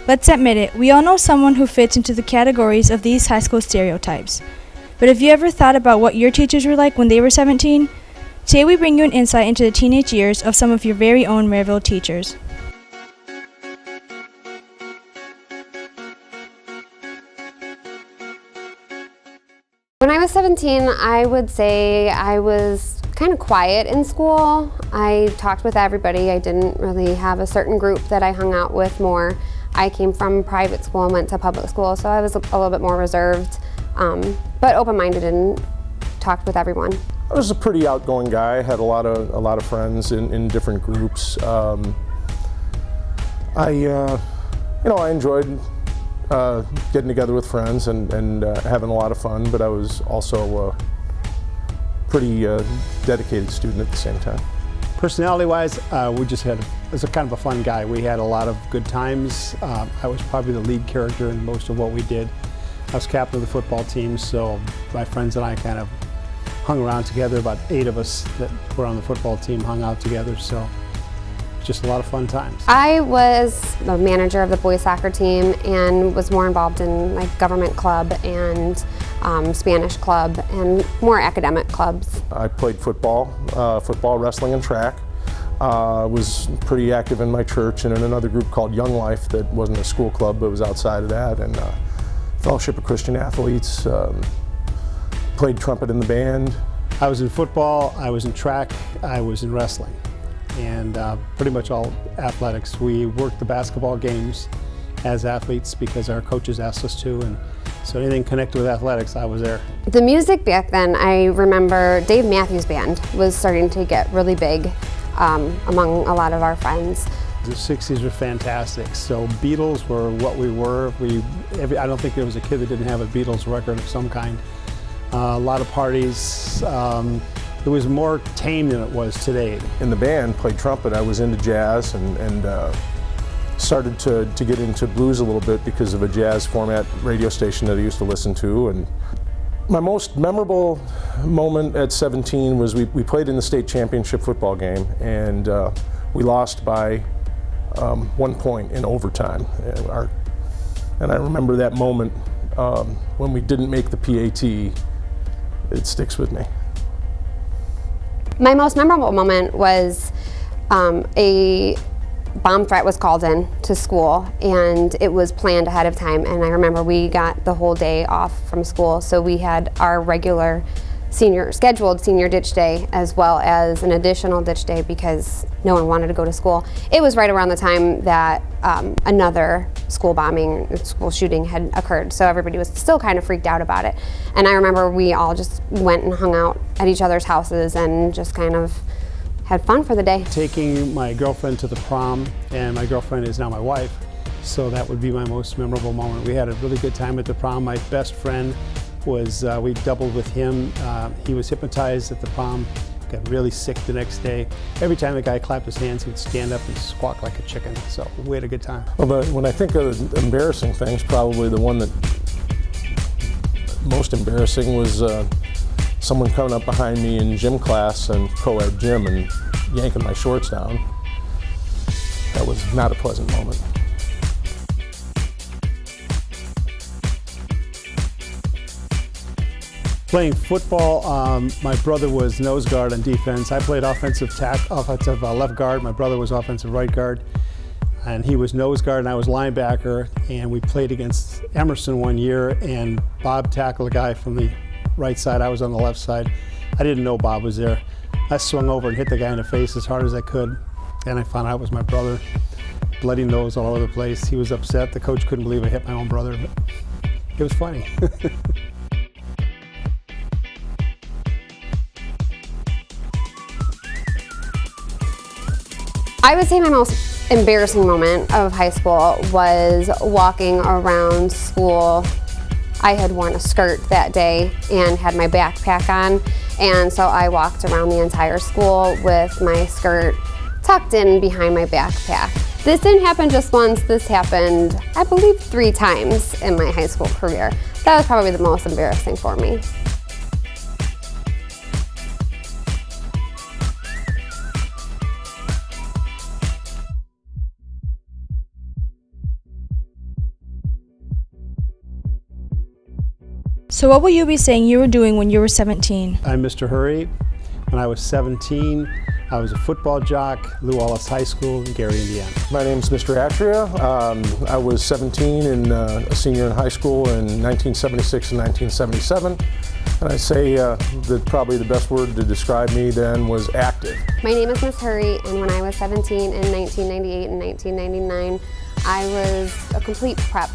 Let's admit it, we all know someone who fits into the categories of these high school stereotypes. But have you ever thought about what your teachers were like when they were 17? Today we bring you an insight into the teenage years of some of your very own Merrillville teachers. When I was 17, I would say I was kind of quiet in school. I talked with everybody. I didn't really have a certain group that I hung out with more. I came from private school and went to public school, so I was a little bit more reserved, but open-minded and talked with everyone. I was a pretty outgoing guy. I had a lot of friends in different groups. I enjoyed getting together with friends and having a lot of fun, but I was also a pretty dedicated student at the same time. Personality-wise, it was a kind of a fun guy. We had a lot of good times. I was probably the lead character in most of what we did. I was captain of the football team, so my friends and I kind of hung around together. About 8 of us that were on the football team hung out together, so just a lot of fun times. I was the manager of the boys soccer team and was more involved in like government club and Spanish club and more academic clubs. I played football, wrestling, and track. Was pretty active in my church and in another group called Young Life that wasn't a school club but was outside of that, and Fellowship of Christian Athletes. Played trumpet in the band. I was in football, I was in track, I was in wrestling, and pretty much all athletics. We worked the basketball games as athletes because our coaches asked us to, and so anything connected with athletics, I was there. The music back then, I remember Dave Matthews Band was starting to get really big among a lot of our friends. The 60s were fantastic, so Beatles were what we were. I don't think there was a kid that didn't have a Beatles record of some kind. A lot of parties. It was more tame than it was today. In the band, played trumpet. I was into jazz and started to get into blues a little bit because of a jazz format radio station that I used to listen to. And my most memorable moment at 17 was we played in the state championship football game, and we lost by 1 point in overtime. And I remember that moment when we didn't make the PAT. It sticks with me. My most memorable moment was a bomb threat was called in to school, and it was planned ahead of time, and I remember we got the whole day off from school, so we had our regular scheduled senior ditch day as well as an additional ditch day because no one wanted to go to school. It was right around the time that another school shooting had occurred, so everybody was still kind of freaked out about it. And I remember we all just went and hung out at each other's houses and just kind of had fun for the day. Taking my girlfriend to the prom, and my girlfriend is now my wife, so that would be my most memorable moment. We had a really good time at the prom. My best friend was, we doubled with him. He was hypnotized at the prom, got really sick the next day. Every time the guy clapped his hands, he'd stand up and squawk like a chicken, so we had a good time. Well, when I think of embarrassing things, probably the one that most embarrassing was someone coming up behind me in gym class and co-ed gym and yanking my shorts down. That was not a pleasant moment. Playing football, my brother was nose guard on defense. I played offensive left guard. My brother was offensive right guard, and he was nose guard and I was linebacker. And we played against Emerson one year, and Bob tackled a guy from the right side. I was on the left side. I didn't know Bob was there. I swung over and hit the guy in the face as hard as I could, and I found out it was my brother. Bloody nose all over the place. He was upset. The coach couldn't believe I hit my own brother, but it was funny. I would say my most embarrassing moment of high school was walking around school. I had worn a skirt that day and had my backpack on, and so I walked around the entire school with my skirt tucked in behind my backpack. This didn't happen just once, this happened, I believe, 3 times in my high school career. That was probably the most embarrassing for me. So what will you be saying you were doing when you were 17? I'm Mr. Hurry. When I was 17, I was a football jock, Lew Wallace High School in Gary, Indiana. My name's Mr. Atria. I was 17 and a senior in high school in 1976 and 1977. And I'd say that probably the best word to describe me then was active. My name is Miss Hurry, and when I was 17 in 1998 and 1999, I was a complete prep